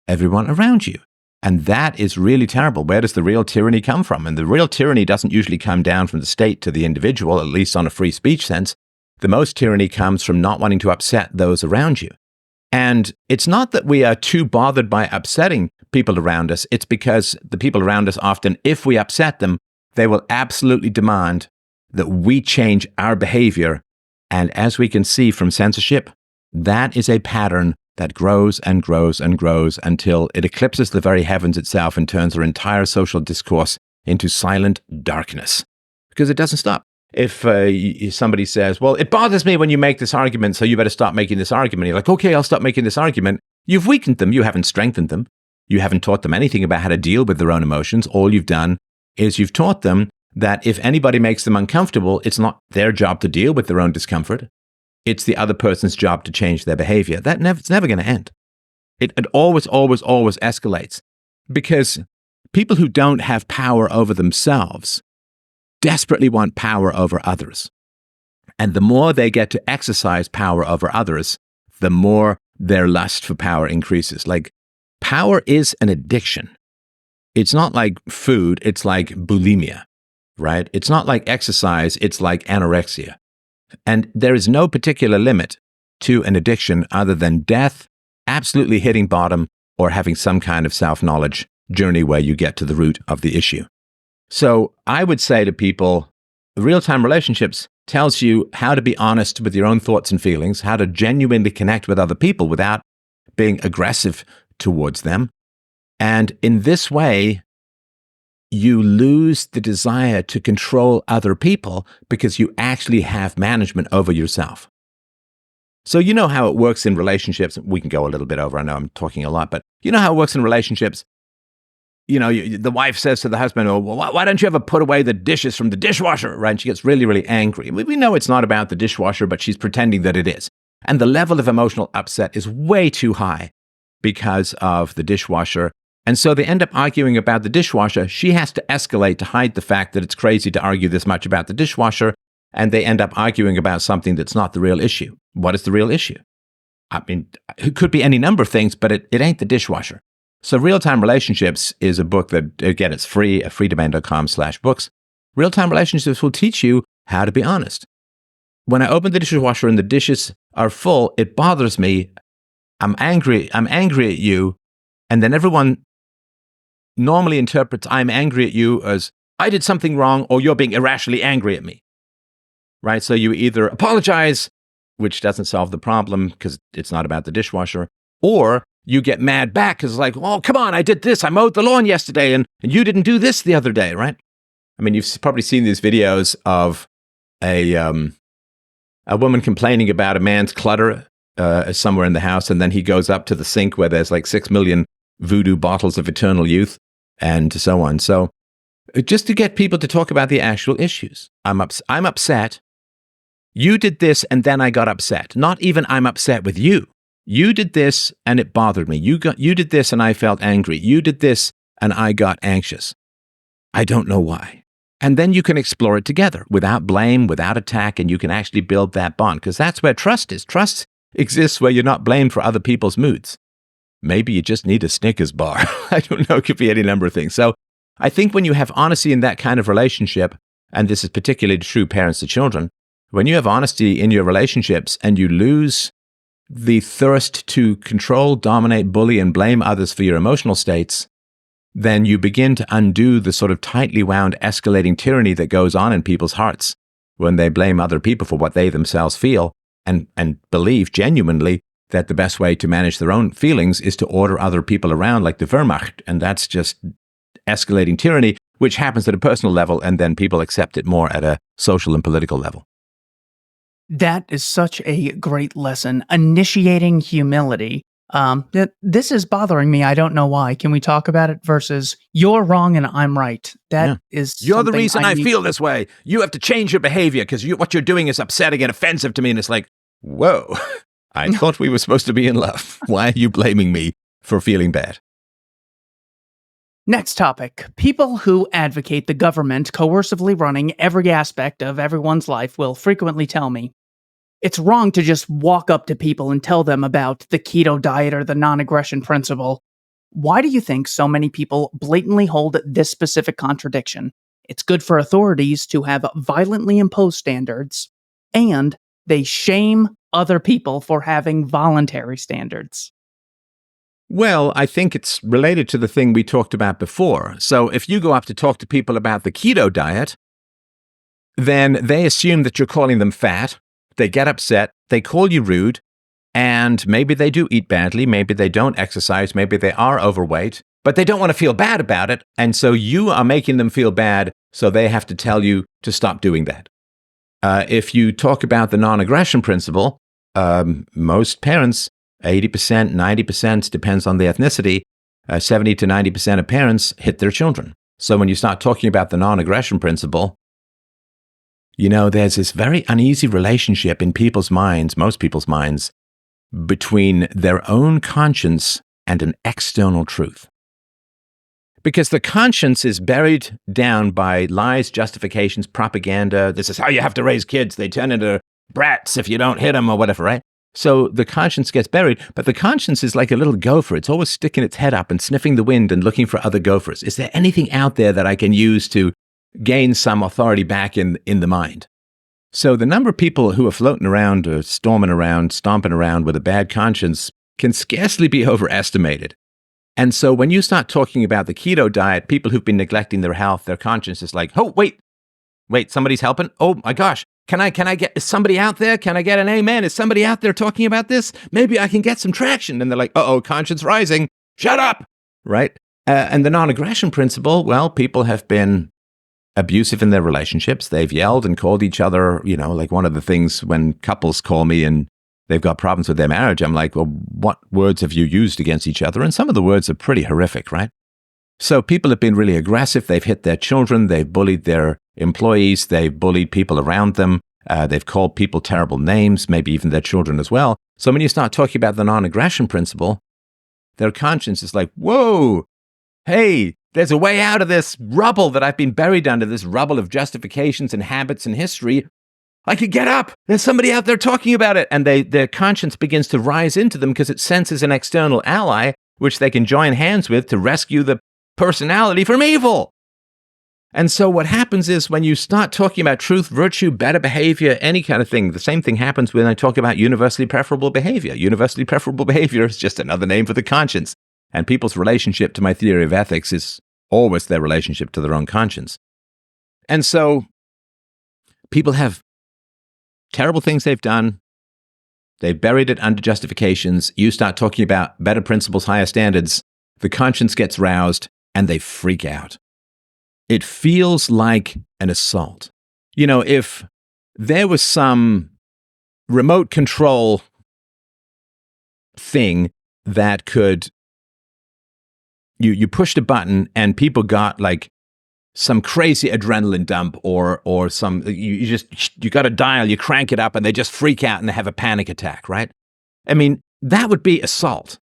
everyone around you. And that is really terrible. Where does the real tyranny come from? And the real tyranny doesn't usually come down from the state to the individual, at least on a free speech sense. The most tyranny comes from not wanting to upset those around you. And it's not that we are too bothered by upsetting people around us. It's because the people around us often, if we upset them, they will absolutely demand that we change our behavior. And as we can see from censorship, that is a pattern that grows and grows and grows until it eclipses the very heavens itself and turns our entire social discourse into silent darkness. Because it doesn't stop. If somebody says, well, it bothers me when you make this argument, so you better stop making this argument. You're like, okay, I'll stop making this argument. You've weakened them. You haven't strengthened them. You haven't taught them anything about how to deal with their own emotions. All you've done is you've taught them that if anybody makes them uncomfortable, it's not their job to deal with their own discomfort. It's the other person's job to change their behavior. It's never going to end. It always, always, always escalates. Because people who don't have power over themselves desperately want power over others. And the more they get to exercise power over others, the more their lust for power increases. Like, power is an addiction. It's not like food, it's like bulimia, right? It's not like exercise, it's like anorexia. And there is no particular limit to an addiction other than death, absolutely hitting bottom, or having some kind of self-knowledge journey where you get to the root of the issue. So I would say to people, real-time relationships tells you how to be honest with your own thoughts and feelings, how to genuinely connect with other people without being aggressive towards them. And in this way, you lose the desire to control other people because you actually have management over yourself. So you know how it works in relationships. We can go a little bit over. I know I'm talking a lot, but you know how it works in relationships. You know, the wife says to the husband, oh, well, why don't you ever put away the dishes from the dishwasher, right? And she gets really, really angry. We know it's not about the dishwasher, but she's pretending that it is. And the level of emotional upset is way too high because of the dishwasher. And so they end up arguing about the dishwasher. She has to escalate to hide the fact that it's crazy to argue this much about the dishwasher. And they end up arguing about something that's not the real issue. What is the real issue? I mean, it could be any number of things, but it ain't the dishwasher. So Real-Time Relationships is a book that, again, it's free at freedomain.com/books. Real-Time Relationships will teach you how to be honest. When I open the dishwasher and the dishes are full, it bothers me. I'm angry at you. And then everyone normally interprets I'm angry at you as I did something wrong or you're being irrationally angry at me. Right? So you either apologize, which doesn't solve the problem because it's not about the dishwasher, or you get mad back because it's like, oh, come on, I did this. I mowed the lawn yesterday and you didn't do this the other day, right? I mean, you've probably seen these videos of a woman complaining about a man's clutter somewhere in the house, and then he goes up to the sink where there's like 6 million voodoo bottles of eternal youth and so on. So just to get people to talk about the actual issues. I'm upset. You did this and then I got upset. Not even I'm upset with you. You did this and it bothered me. You did this and I felt angry. You did this and I got anxious. I don't know why. And then you can explore it together without blame, without attack, and you can actually build that bond, because that's where trust is. Trust exists where you're not blamed for other people's moods. Maybe you just need a Snickers bar. I don't know. It could be any number of things. So I think when you have honesty in that kind of relationship, and this is particularly true parents to children, when you have honesty in your relationships and you lose the thirst to control, dominate, bully, and blame others for your emotional states, then you begin to undo the sort of tightly wound escalating tyranny that goes on in people's hearts when they blame other people for what they themselves feel and believe genuinely that the best way to manage their own feelings is to order other people around like the Wehrmacht. And that's just escalating tyranny, which happens at a personal level, and then people accept it more at a social and political level. That is such a great lesson. Initiating humility. This is bothering me. I don't know why. Can we talk about it? Versus you're wrong and I'm right. That is you're the reason I feel this way. You have to change your behavior because what you're doing is upsetting and offensive to me. And it's like, whoa, I thought we were supposed to be in love. Why are you blaming me for feeling bad? Next topic. People who advocate the government coercively running every aspect of everyone's life will frequently tell me, it's wrong to just walk up to people and tell them about the keto diet or the non-aggression principle. Why do you think so many people blatantly hold this specific contradiction? It's good for authorities to have violently imposed standards, and they shame other people for having voluntary standards. Well, I think it's related to the thing we talked about before. So if you go up to talk to people about the keto diet, then they assume that you're calling them fat. They get upset, they call you rude, and maybe they do eat badly, maybe they don't exercise, maybe they are overweight, but they don't want to feel bad about it, and so you are making them feel bad, so they have to tell you to stop doing that. If you talk about the non-aggression principle, most parents, 80%, 90%, depends on the ethnicity, 70 to 90% of parents hit their children. So when you start talking about the non-aggression principle, you know, there's this very uneasy relationship in people's minds, most people's minds, between their own conscience and an external truth. Because the conscience is buried down by lies, justifications, propaganda. This is how you have to raise kids. They turn into brats if you don't hit them or whatever, right? So the conscience gets buried, but the conscience is like a little gopher. It's always sticking its head up and sniffing the wind and looking for other gophers. Is there anything out there that I can use to gain some authority back in the mind? So the number of people who are floating around or storming around, stomping around with a bad conscience can scarcely be overestimated. And so when you start talking about the keto diet, people who've been neglecting their health, their conscience is like, oh, wait, somebody's helping? Oh my gosh, can I get, is somebody out there? Can I get an amen? Is somebody out there talking about this? Maybe I can get some traction. And they're like, uh-oh, conscience rising, shut up, right? And the non-aggression principle, well, people have been abusive in their relationships. They've yelled and called each other, you know, like one of the things when couples call me and they've got problems with their marriage, I'm like, well, what words have you used against each other? And some of the words are pretty horrific, right? So people have been really aggressive. They've hit their children. They've bullied their employees. They've bullied people around them. They've called people terrible names, maybe even their children as well. So when you start talking about the non-aggression principle, their conscience is like, whoa, hey, there's a way out of this rubble that I've been buried under, this rubble of justifications and habits and history. I could get up. There's somebody out there talking about it. And their conscience begins to rise into them because it senses an external ally, which they can join hands with to rescue the personality from evil. And so what happens is when you start talking about truth, virtue, better behavior, any kind of thing, the same thing happens when I talk about universally preferable behavior. Universally preferable behavior is just another name for the conscience. And people's relationship to my theory of ethics is always their relationship to their own conscience. And so people have terrible things they've done. They've buried it under justifications. You start talking about better principles, higher standards. The conscience gets roused and they freak out. it feels like an assault. You know, if there was some remote control thing that could, you pushed a button and people got like some crazy adrenaline dump or some, you got to dial, you crank it up and they just freak out and they have a panic attack, right? I mean, that would be assault.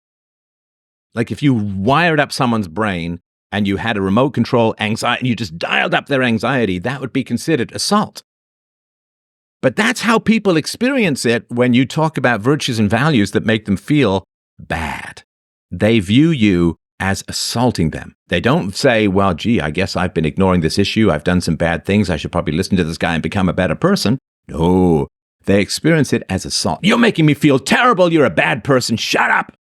Like if you wired up someone's brain and you had a remote control anxiety, and you just dialed up their anxiety, that would be considered assault. But that's how people experience it when you talk about virtues and values that make them feel bad. They view you as assaulting them. They don't say, well, gee, I guess I've been ignoring this issue. I've done some bad things. I should probably listen to this guy and become a better person. No, they experience it as assault. You're making me feel terrible. You're a bad person. Shut up.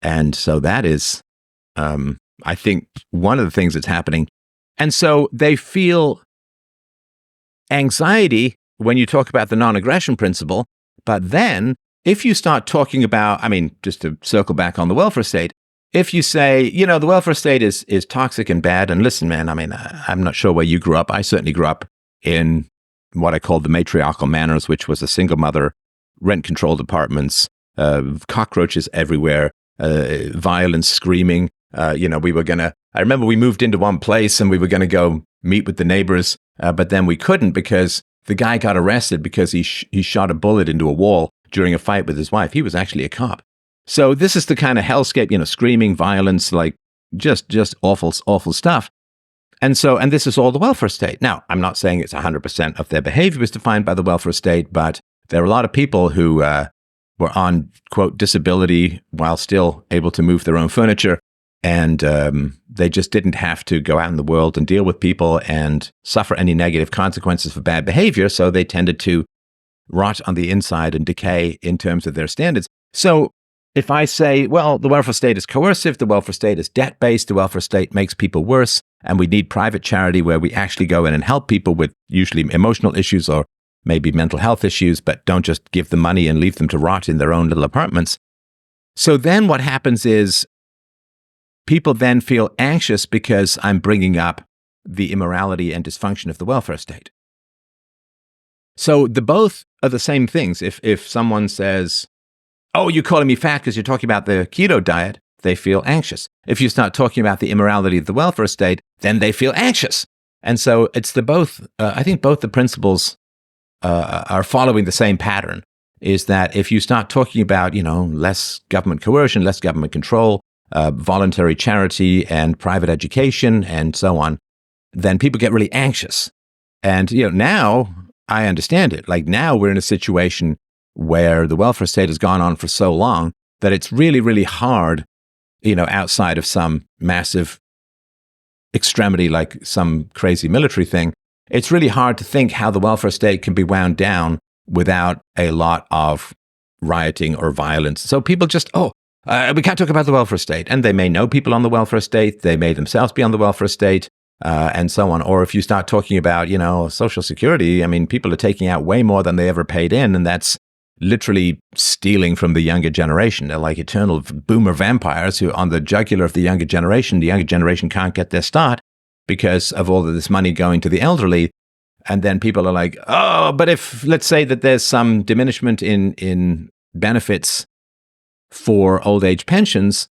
And so that is, I think, one of the things that's happening. And so they feel anxiety when you talk about the non-aggression principle. But then if you start talking about, I mean, just to circle back on the welfare state, if you say, you know, the welfare state is toxic and bad, and listen, man, I mean, I'm not sure where you grew up. I certainly grew up in what I called the matriarchal manors, which was a single mother, rent-controlled apartments, cockroaches everywhere, violence, screaming. You know, I remember we moved into one place and we were going to go meet with the neighbors, but then we couldn't because the guy got arrested because he shot a bullet into a wall during a fight with his wife. He was actually a cop. So this is the kind of hellscape, you know, screaming, violence, like just awful, awful stuff. And this is all the welfare state. Now, I'm not saying it's 100% of their behavior is defined by the welfare state, but there are a lot of people who were on, quote, disability while still able to move their own furniture. And they just didn't have to go out in the world and deal with people and suffer any negative consequences for bad behavior. So they tended to rot on the inside and decay in terms of their standards. So if I say, well, the welfare state is coercive, the welfare state is debt-based, the welfare state makes people worse, and we need private charity where we actually go in and help people with usually emotional issues or maybe mental health issues, but don't just give them money and leave them to rot in their own little apartments. So then what happens is people then feel anxious because I'm bringing up the immorality and dysfunction of the welfare state. So the both are the same things. If someone says, oh, you're calling me fat because you're talking about the keto diet, they feel anxious. If you start talking about the immorality of the welfare state, then they feel anxious. And so it's the both, I think both the principles are following the same pattern, is that if you start talking about, you know, less government coercion, less government control, voluntary charity and private education and so on, then people get really anxious. And, you know, now I understand it. Like now we're in a situation where the welfare state has gone on for so long that it's really, really hard, you know, outside of some massive extremity like some crazy military thing, it's really hard to think how the welfare state can be wound down without a lot of rioting or violence. So people just, we can't talk about the welfare state. And they may know people on the welfare state. They may themselves be on the welfare state, and so on. Or if you start talking about, you know, Social Security, I mean, people are taking out way more than they ever paid in. And that's literally stealing from the younger generation. They're like eternal boomer vampires who are on the jugular of the younger generation. The younger generation can't get their start because of all of this money going to the elderly. And then people are like, oh, but if, let's say that there's some diminishment in benefits for old age pensions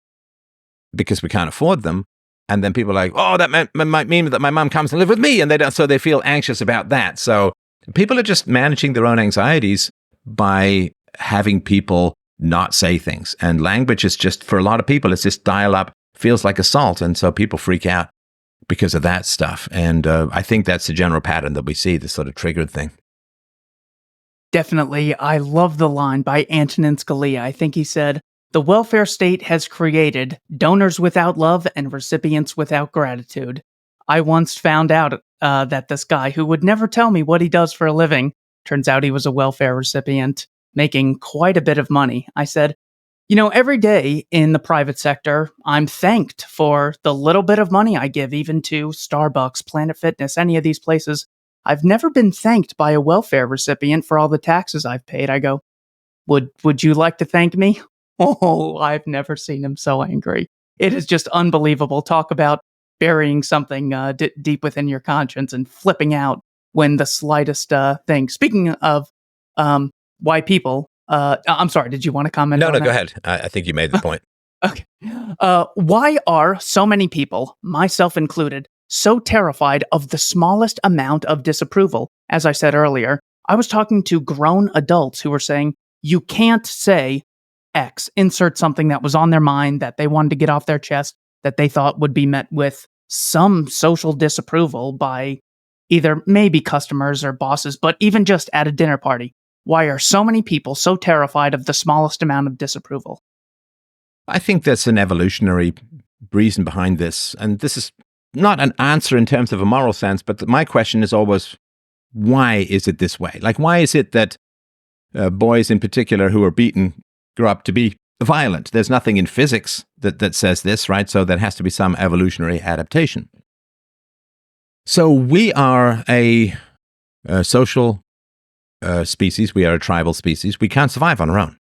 because we can't afford them. And then people are like, oh, that might mean that my mom comes and live with me. And so they feel anxious about that. So people are just managing their own anxieties by having people not say things. And language is just, for a lot of people, it's just dial up, feels like assault. And so people freak out because of that stuff. And I think that's the general pattern that we see, this sort of triggered thing. Definitely. I love the line by Antonin Scalia. I think he said, the welfare state has created donors without love and recipients without gratitude. I once found out that this guy who would never tell me what he does for a living, turns out he was a welfare recipient, making quite a bit of money. I said, you know, every day in the private sector, I'm thanked for the little bit of money I give, even to Starbucks, Planet Fitness, any of these places. I've never been thanked by a welfare recipient for all the taxes I've paid. I go, would you like to thank me? Oh, I've never seen him so angry. It is just unbelievable. Talk about burying something deep within your conscience and flipping out when the slightest thing. Speaking of why people, I'm sorry, did you want to comment No, on no, that? go ahead. I think you made the point. Okay. Why are so many people, myself included, so terrified of the smallest amount of disapproval? As I said earlier, I was talking to grown adults who were saying, you can't say X, insert something that was on their mind that they wanted to get off their chest that they thought would be met with some social disapproval by either maybe customers or bosses, but even just at a dinner party. Why are so many people so terrified of the smallest amount of disapproval? I think there's an evolutionary reason behind this. And this is not an answer in terms of a moral sense, but my question is always, why is it this way? Like, why is it that boys in particular who are beaten grow up to be violent? There's nothing in physics that says this, right? So there has to be some evolutionary adaptation. So we are a social species. We are a tribal species. We can't survive on our own.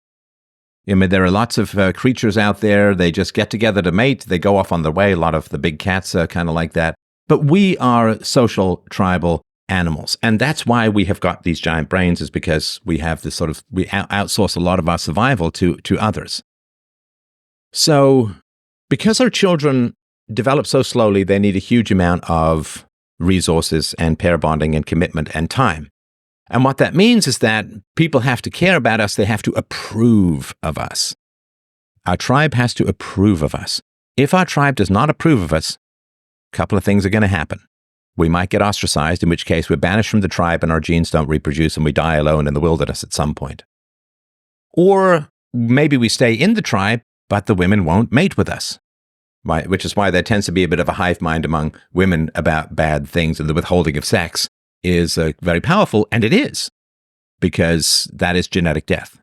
I mean, there are lots of creatures out there. They just get together to mate. They go off on their way. A lot of the big cats are kind of like that. But we are social, tribal animals. And that's why we have got these giant brains, is because we have this sort of, we outsource a lot of our survival to others. So because our children develop so slowly, they need a huge amount of resources and pair bonding and commitment and time. And what that means is that people have to care about us. They have to approve of us. Our tribe has to approve of us. If our tribe does not approve of us, a couple of things are going to happen. We might get ostracized, in which case we're banished from the tribe and our genes don't reproduce and we die alone in the wilderness at some point. Or maybe we stay in the tribe, but the women won't mate with us, right? Which is why there tends to be a bit of a hive mind among women about bad things, and the withholding of sex is very powerful, and it is, because that is genetic death.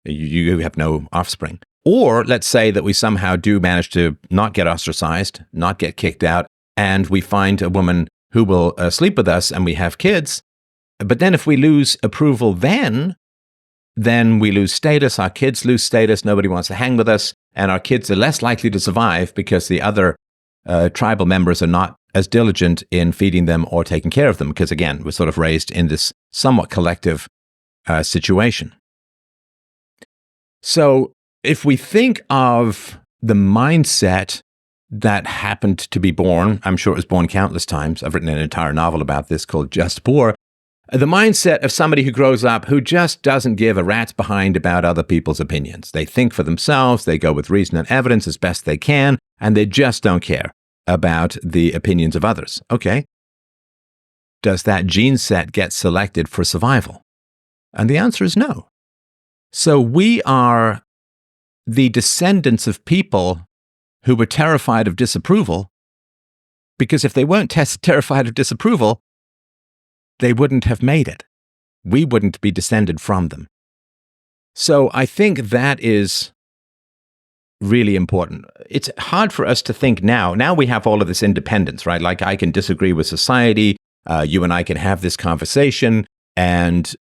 You have no offspring. Or let's say that we somehow do manage to not get ostracized, not get kicked out, and we find a woman who will sleep with us and we have kids. But then if we lose approval then we lose status, our kids lose status, nobody wants to hang with us, and our kids are less likely to survive because the other tribal members are not as diligent in feeding them or taking care of them, because again, we're sort of raised in this somewhat collective situation. So if we think of the mindset that happened to be born, I'm sure it was born countless times. I've written an entire novel about this called Just Poor. The mindset of somebody who grows up who just doesn't give a rat's behind about other people's opinions. They think for themselves, they go with reason and evidence as best they can, and they just don't care about the opinions of others. Okay. Does that gene set get selected for survival? And the answer is no. So we are the descendants of people who were terrified of disapproval, because if they weren't terrified of disapproval, they wouldn't have made it. We wouldn't be descended from them. So I think that is really important. It's hard for us to think now. Now we have all of this independence, right? Like, I can disagree with society. You and I can have this conversation, and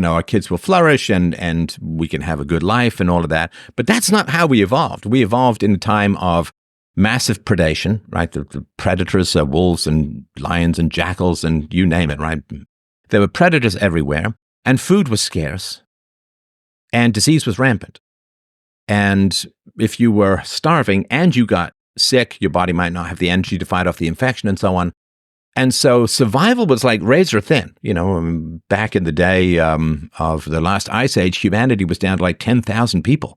our kids will flourish, and we can have a good life and all of that. But that's not how we evolved. We evolved in a time of massive predation, right? The predators are wolves and lions and jackals and you name it, right? There were predators everywhere, and food was scarce, and disease was rampant. And if you were starving and you got sick, your body might not have the energy to fight off the infection and so on. And so survival was like razor thin. Back in the day of the last ice age, humanity was down to like 10,000 people.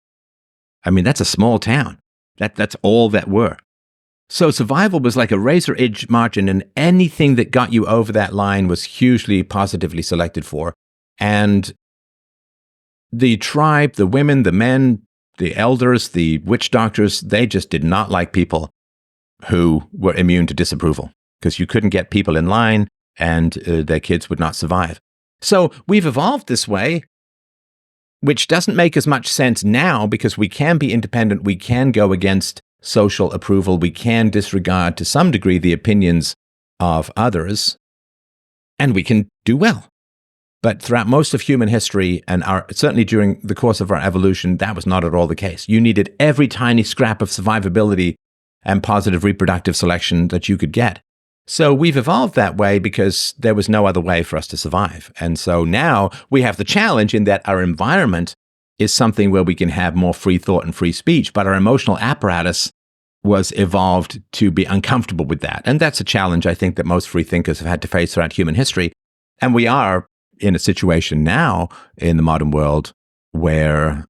I mean, that's a small town. That's all that were. So survival was like a razor edge margin, and anything that got you over that line was hugely positively selected for. And the tribe, the women, the men, the elders, the witch doctors, they just did not like people who were immune to disapproval, because you couldn't get people in line and their kids would not survive. So we've evolved this way, which doesn't make as much sense now, because we can be independent, we can go against social approval, we can disregard to some degree the opinions of others, and we can do well. But throughout most of human history, and certainly during the course of our evolution, that was not at all the case. You needed every tiny scrap of survivability and positive reproductive selection that you could get. So we've evolved that way because there was no other way for us to survive. And so now we have the challenge in that our environment is something where we can have more free thought and free speech, but our emotional apparatus was evolved to be uncomfortable with that. And that's a challenge I think that most free thinkers have had to face throughout human history. And we are in a situation now in the modern world where,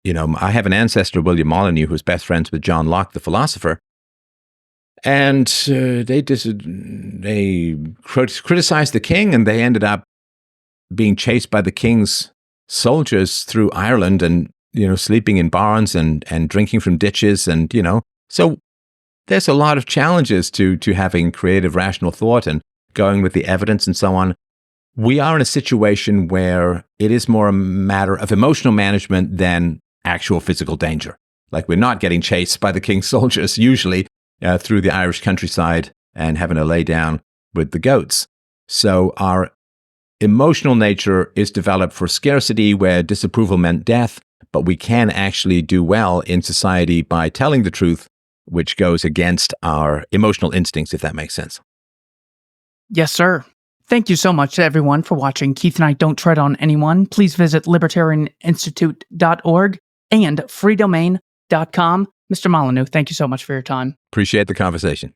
I have an ancestor, William Molyneux, who's best friends with John Locke, the philosopher. And they criticized the king, and they ended up being chased by the king's soldiers through Ireland and, sleeping in barns and drinking from ditches. And, so there's a lot of challenges to having creative, rational thought and going with the evidence and so on. We are in a situation where it is more a matter of emotional management than actual physical danger. Like, we're not getting chased by the king's soldiers usually through the Irish countryside and having to lay down with the goats. So our emotional nature is developed for scarcity, where disapproval meant death, but we can actually do well in society by telling the truth, which goes against our emotional instincts, if that makes sense. Yes, sir. Thank you so much to everyone for watching Keith and I Don't Tread on Anyone. Please visit libertarianinstitute.org and freedomain.com. Mr. Molyneux, thank you so much for your time. Appreciate the conversation.